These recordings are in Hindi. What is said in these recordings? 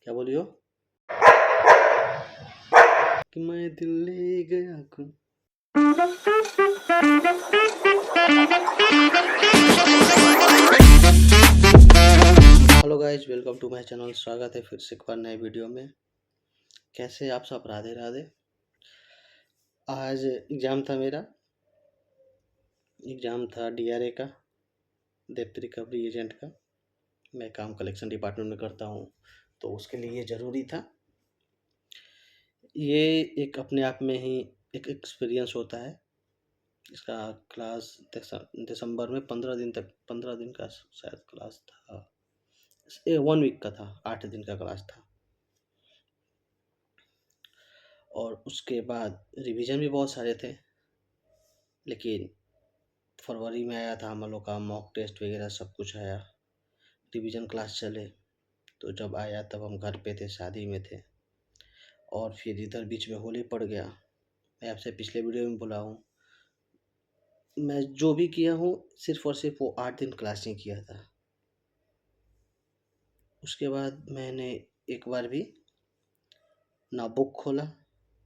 क्या बोलियो कि मैं दिल ले गया खुद। Hello guys, welcome to my channel. स्वागत है फिर से एक बार नए वीडियो में। कैसे आप सब? राधे राधे। आज एग्ज़ाम था मेरा। एग्ज़ाम था डीआरए का, डेप्थ रिकवरी एजेंट का। मैं काम कलेक्शन डिपार्टमेंट में करता हूँ, तो उसके लिए ये ज़रूरी था। ये एक अपने आप में ही एक एक्सपीरियंस होता है। इसका क्लास दिसंबर में 15 दिन का शायद क्लास था। 1 वीक का था, 8 दिन का क्लास था। और उसके बाद रिवीजन भी बहुत सारे थे, लेकिन फरवरी में आया था हम लोग का मॉक टेस्ट वगैरह सब कुछ आया। रिवीजन क्लास चले, तो जब आया तब हम घर पे थे, शादी में थे। और फिर इधर बीच में होली पड़ गया। मैं आपसे पिछले वीडियो में बोला हूँ, मैं जो भी किया हूँ सिर्फ और सिर्फ वो 8 दिन क्लास ही किया था। उसके बाद मैंने एक बार भी ना बुक खोला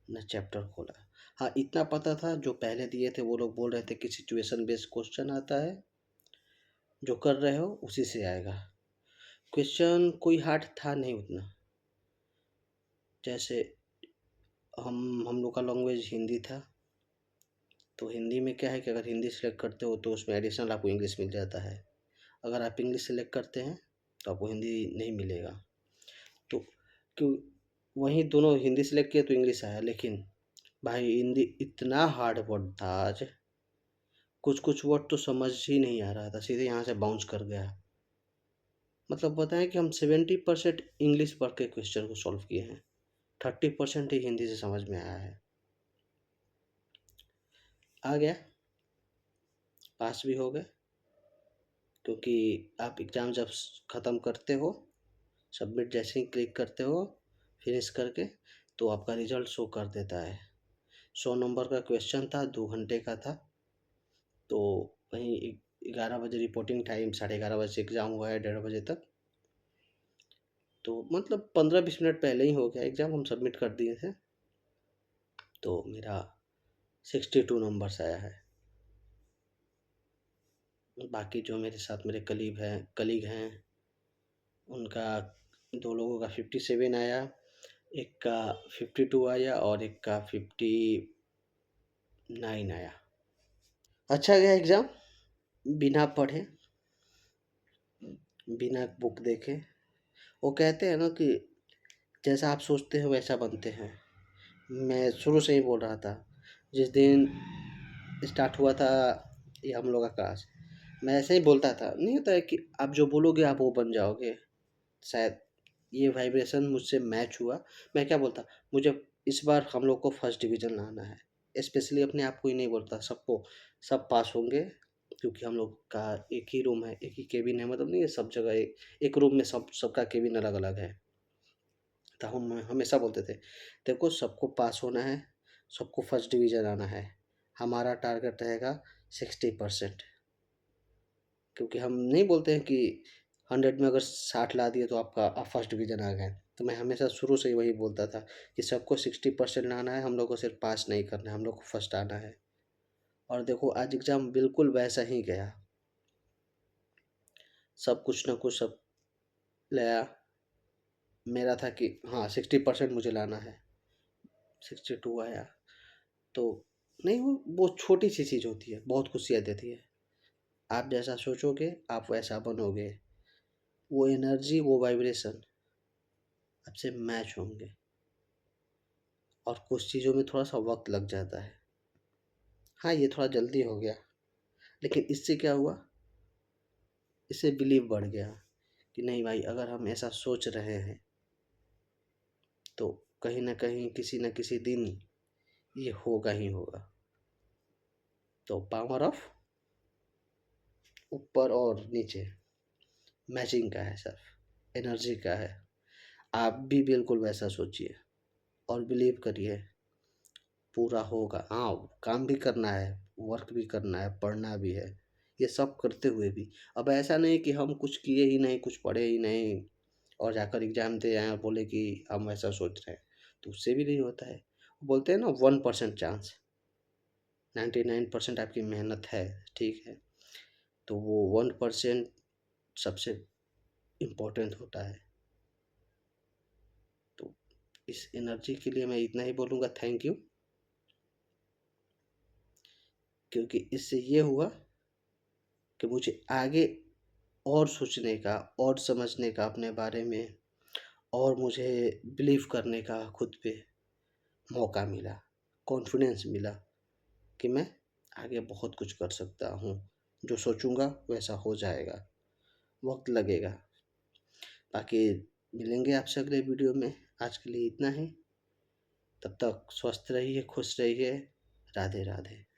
ना चैप्टर खोला। हाँ, इतना पता था जो पहले दिए थे वो लोग बोल रहे थे कि सिचुएशन बेस्ड क्वेश्चन आता है, जो कर रहे हो उसी से आएगा। क्वेश्चन कोई हार्ड था नहीं उतना। जैसे हम लोग का लैंग्वेज हिंदी था, तो हिंदी में क्या है कि अगर हिंदी सेलेक्ट करते हो तो उसमें एडिशनल आपको इंग्लिश मिल जाता है। अगर आप इंग्लिश सेलेक्ट करते हैं तो आपको हिंदी नहीं मिलेगा। तो क्यों वहीं दोनों हिंदी सेलेक्ट किए तो इंग्लिश आया, लेकिन भाई हिंदी इतना हार्ड वर्ड था आज, कुछ कुछ वर्ड तो समझ ही नहीं आ रहा था, सीधे यहाँ से बाउंस कर गया। मतलब बताएं कि हम 70% इंग्लिश पढ़ के क्वेश्चन को सॉल्व किए हैं, 30% ही हिंदी से समझ में आया है। आ गया, पास भी हो गए। क्योंकि आप एग्ज़ाम जब ख़त्म करते हो, सबमिट जैसे ही क्लिक करते हो फिनिश करके, तो आपका रिजल्ट शो कर देता है। 100 नंबर का क्वेश्चन था, 2 घंटे का था। तो वहीं 11 बजे रिपोर्टिंग टाइम, 11:30 बजे से एग्ज़ाम हुआ है 1:30 बजे तक। तो मतलब 15-20 मिनट पहले ही हो गया एग्ज़ाम, हम सबमिट कर दिए थे। तो मेरा 62 नंबर्स आया है। बाकी जो मेरे साथ मेरे कलीग हैं उनका 2 लोगों का 57 आया, एक का 52 आया और एक का 59 आया। अच्छा गया एग्ज़ाम, बिना पढ़े, बिना बुक देखे। वो कहते हैं ना कि जैसा आप सोचते हो वैसा बनते हैं। मैं शुरू से ही बोल रहा था, जिस दिन स्टार्ट हुआ था ये हम लोग का क्लास, मैं ऐसे ही बोलता था, नहीं होता है कि आप जो बोलोगे आप वो बन जाओगे। शायद ये वाइब्रेशन मुझसे मैच हुआ। मैं क्या बोलता, मुझे इस बार हम लोग को फर्स्ट डिवीज़न लाना है। स्पेशली अपने आप को ही नहीं बोलता, सबको, सब पास होंगे। क्योंकि हम लोग का एक ही रूम है, एक ही केबिन है, मतलब नहीं है सब जगह एक रूम में सबका केबिन अलग अलग है। तो हम हमेशा बोलते थे, देखो सबको पास होना है, सबको फर्स्ट डिवीज़न आना है। हमारा टारगेट रहेगा 60%। क्योंकि हम नहीं बोलते हैं कि 100 में अगर 60 ला दिए तो आप फर्स्ट डिवीज़न आ गए। तो मैं हमेशा शुरू से ही वही बोलता था कि सबको 60% लाना है, हम लोग को सिर्फ पास नहीं करना है, हम लोग को फर्स्ट आना है। और देखो आज एग्ज़ाम बिल्कुल वैसा ही गया। सब कुछ ना कुछ सब लाया। मेरा था कि हाँ 60% मुझे लाना है, 62 आया। तो नहीं, वो छोटी सी चीज़ होती है, बहुत खुशियाँ देती है। आप जैसा सोचोगे आप वैसा बनोगे। वो एनर्जी, वो वाइब्रेशन आपसे मैच होंगे। और कुछ चीज़ों में थोड़ा सा वक्त लग जाता है। हाँ, ये थोड़ा जल्दी हो गया, लेकिन इससे क्या हुआ, इससे बिलीव बढ़ गया कि नहीं भाई, अगर हम ऐसा सोच रहे हैं तो कहीं ना कहीं किसी न किसी दिन ये होगा ही होगा। तो पावर ऑफ ऊपर और नीचे मैचिंग का है, सर एनर्जी का है। आप भी बिल्कुल वैसा सोचिए और बिलीव करिए, पूरा होगा। हाँ, काम भी करना है, वर्क भी करना है, पढ़ना भी है, ये सब करते हुए भी अब ऐसा नहीं कि हम कुछ किए ही नहीं, कुछ पढ़े ही नहीं और जाकर एग्ज़ाम दे आएँ और बोले कि हम ऐसा सोच रहे हैं, तो उससे भी नहीं होता है। बोलते हैं ना 1% चांस, 99% आपकी मेहनत है, ठीक है, तो वो 1% सबसे इम्पोर्टेंट होता है। तो इस एनर्जी के लिए मैं इतना ही बोलूँगा, थैंक यू। क्योंकि इससे ये हुआ कि मुझे आगे और सोचने का और समझने का अपने बारे में, और मुझे बिलीव करने का खुद पे मौका मिला, कॉन्फिडेंस मिला कि मैं आगे बहुत कुछ कर सकता हूँ। जो सोचूँगा वैसा हो जाएगा, वक़्त लगेगा। बाकी मिलेंगे आपसे अगले वीडियो में, आज के लिए इतना ही। तब तक स्वस्थ रहिए, खुश रहिए। राधे राधे।